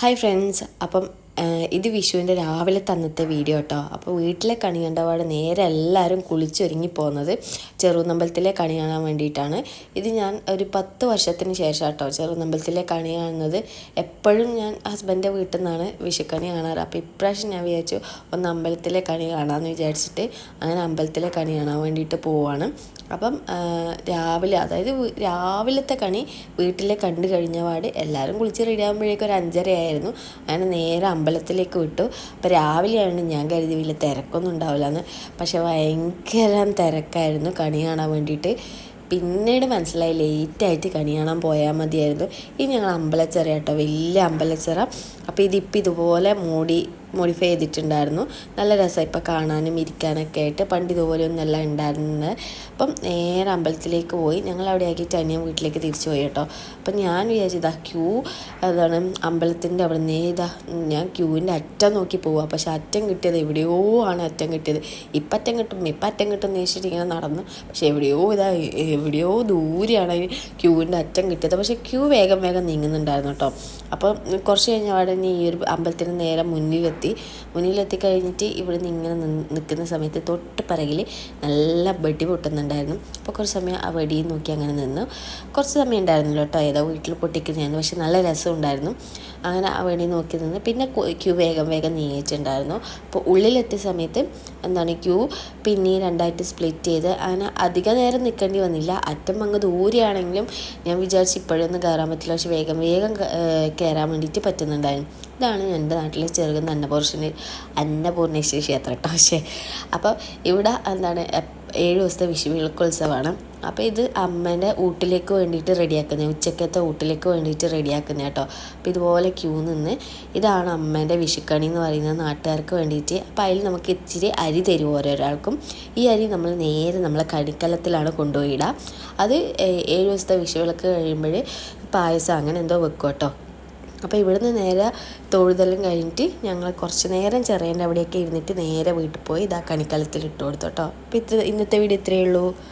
Hi friends, അപ്പം ഇത് വിഷുവിൻ്റെ രാവിലെ തന്നത്തെ വീഡിയോ കേട്ടോ. അപ്പോൾ വീട്ടിലെ കണി കണ്ടപാട് നേരെ എല്ലാവരും കുളിച്ചൊരുങ്ങി പോകുന്നത് ചെറുനമ്പലത്തിലെ കണി കാണാൻ വേണ്ടിയിട്ടാണ്. ഇത് ഞാൻ ഒരു 10 വർഷത്തിന് ശേഷം കേട്ടോ ചെറുനമ്പലത്തിലെ കണി കാണുന്നത്. എപ്പോഴും ഞാൻ ഹസ്ബൻഡിൻ്റെ വീട്ടിൽ നിന്നാണ് വിഷുക്കണി കാണാറ്. അപ്പോൾ ഇപ്രാവശ്യം ഞാൻ വിചാരിച്ചു ഒന്ന് അമ്പലത്തിലെ കണി കാണാമെന്ന് വിചാരിച്ചിട്ട് അങ്ങനെ അമ്പലത്തിലെ കണി കാണാൻ വേണ്ടിയിട്ട് പോവുകയാണ്. അപ്പം രാവിലെ, അതായത് രാവിലത്തെ കണി വീട്ടിലെ കണ്ടു കഴിഞ്ഞ പാട് എല്ലാവരും കുളിച്ച് റെഡി ആകുമ്പോഴേക്കും ഒരു 5:30 ആയിരുന്നു. അങ്ങനെ നേരെ അമ്പലത്തിലേക്ക് വിട്ടു. അപ്പോൾ രാവിലെയാണ്, ഞാൻ കരുതി വലിയ തിരക്കൊന്നും ഉണ്ടാവില്ലെന്ന്. പക്ഷെ ഭയങ്കര തിരക്കായിരുന്നു കണി കാണാൻ വേണ്ടിയിട്ട്. പിന്നീട് മനസ്സിലായി ലേറ്റായിട്ട് കണി കാണാൻ പോയാൽ മതിയായിരുന്നു. ഇത് ഞങ്ങൾ അമ്പലച്ചിറ കേട്ടോ, വലിയ അമ്പലച്ചിറ. അപ്പോൾ ഇതിപ്പോൾ ഇതുപോലെ മോഡിഫൈ ചെയ്തിട്ടുണ്ടായിരുന്നു. നല്ല രസമാണ് ഇപ്പോൾ കാണാനും ഇരിക്കാനൊക്കെ ആയിട്ട്. പണ്ട് ഇതുപോലെയൊന്നുമല്ല ഉണ്ടായിരുന്നത്. അപ്പം നേരെ അമ്പലത്തിലേക്ക് പോയി. ഞങ്ങൾ അവിടെ ആക്കിയിട്ട് അനിയൻ വീട്ടിലേക്ക് തിരിച്ചു പോയി കേട്ടോ. അപ്പം ഞാൻ വിചാരിച്ചതാ ക്യൂ അതാണ് അമ്പലത്തിൻ്റെ അവിടെ നിന്ന് ഞാൻ ക്യൂവിൻ്റെ അറ്റം നോക്കി പോവുക. പക്ഷെ അറ്റം കിട്ടിയത് എവിടെയോ ആണ് അറ്റം കിട്ടിയത്. ഇപ്പം അറ്റം കിട്ടും എന്ന് വെച്ചിട്ട് ഇങ്ങനെ നടന്നു. പക്ഷെ എവിടെയോ ദൂരെയാണ് ക്യൂവിൻ്റെ അറ്റം കിട്ടിയത്. പക്ഷെ ക്യൂ വേഗം നീങ്ങുന്നുണ്ടായിരുന്നു കേട്ടോ. അപ്പം കുറച്ച് കഴിഞ്ഞ അവിടെ ഈ ഒരു അമ്പലത്തിന് നേരെ മുന്നിലെത്തി കഴിഞ്ഞിട്ട് ഇവിടുന്ന് ഇങ്ങനെ നിൽക്കുന്ന സമയത്ത് തൊട്ട് പിറകിൽ നല്ല വെടി പൊട്ടുന്നുണ്ടായിരുന്നു. അപ്പോൾ കുറച്ച് സമയം ആ വെടിയും നോക്കി അങ്ങനെ നിന്നു. കുറച്ച് സമയം ഉണ്ടായിരുന്നല്ലോ കേട്ടോ, ഏതോ വീട്ടിൽ പൊട്ടിക്കുന്നതായിരുന്നു. പക്ഷെ നല്ല രസമുണ്ടായിരുന്നു. അങ്ങനെ ആ വെടി നോക്കി നിന്ന് പിന്നെ ക്യൂ വേഗം നീങ്ങിയിട്ടുണ്ടായിരുന്നു. അപ്പോൾ ഉള്ളിലെത്തിയ സമയത്ത് ക്യൂ പിന്നെ രണ്ടായിട്ട് സ്പ്ലിറ്റ് ചെയ്ത് അങ്ങനെ അധിക നേരം നിൽക്കേണ്ടി വന്നില്ല. അറ്റം അങ്ങ് ദൂരെയാണെങ്കിലും ഞാൻ വിചാരിച്ച് ഇപ്പോഴൊന്നും കയറാൻ പറ്റില്ല. പക്ഷെ വേഗം കയറാൻ വേണ്ടിയിട്ട് പറ്റുന്നുണ്ടായിരുന്നു. ഇതാണ് എൻ്റെ നാട്ടിലെ ചെറുകുന്ന അന്നപൂർണേശ്വരി ക്ഷേത്രം കേട്ടോ. അപ്പോൾ ഇവിടെ 7 ദിവസത്തെ വിളക്കോത്സവമാണ്. അപ്പോൾ ഇത് അമ്മേൻ്റെ ഊട്ടിലേക്ക് വേണ്ടിയിട്ട് റെഡിയാക്കുന്നത്, ഉച്ചക്കത്തെ ഊട്ടിലേക്ക് വേണ്ടിയിട്ട് റെഡിയാക്കുന്നത് കേട്ടോ. അപ്പോൾ ഇതുപോലെ ക്യൂ നിന്ന് ഇതാണ് അമ്മേൻ്റെ വിഷുക്കണി എന്ന് പറയുന്നത് നാട്ടുകാർക്ക് വേണ്ടിയിട്ട്. അപ്പോൾ അതിൽ നമുക്ക് ഇച്ചിരി അരി തരും ഓരോരാൾക്കും. ഈ അരി നമ്മൾ നേരെ നമ്മളെ കണിക്കലത്തിലാണ് കൊണ്ടുപോയിടുക. അത് 7 ദിവസത്തെ വിഷുവിളക്ക് കഴിയുമ്പോൾ പായസം അങ്ങനെ എന്തോ വെക്കും കേട്ടോ. അപ്പോൾ ഇവിടുന്ന് നേരെ തൊഴുതെല്ലാം കഴിഞ്ഞിട്ട് ഞങ്ങൾ കുറച്ച് നേരം ചെറിയൻ്റെ അവിടെയൊക്കെ ഇരുന്നിട്ട് നേരെ വീട്ടിൽ പോയി കണിക്കലത്തിൽ ഇട്ട് കൊടുത്തു കേട്ടോ. അപ്പോൾ ഇന്നത്തെ വീഡിയോ ഇത്രയേ ഉള്ളൂ.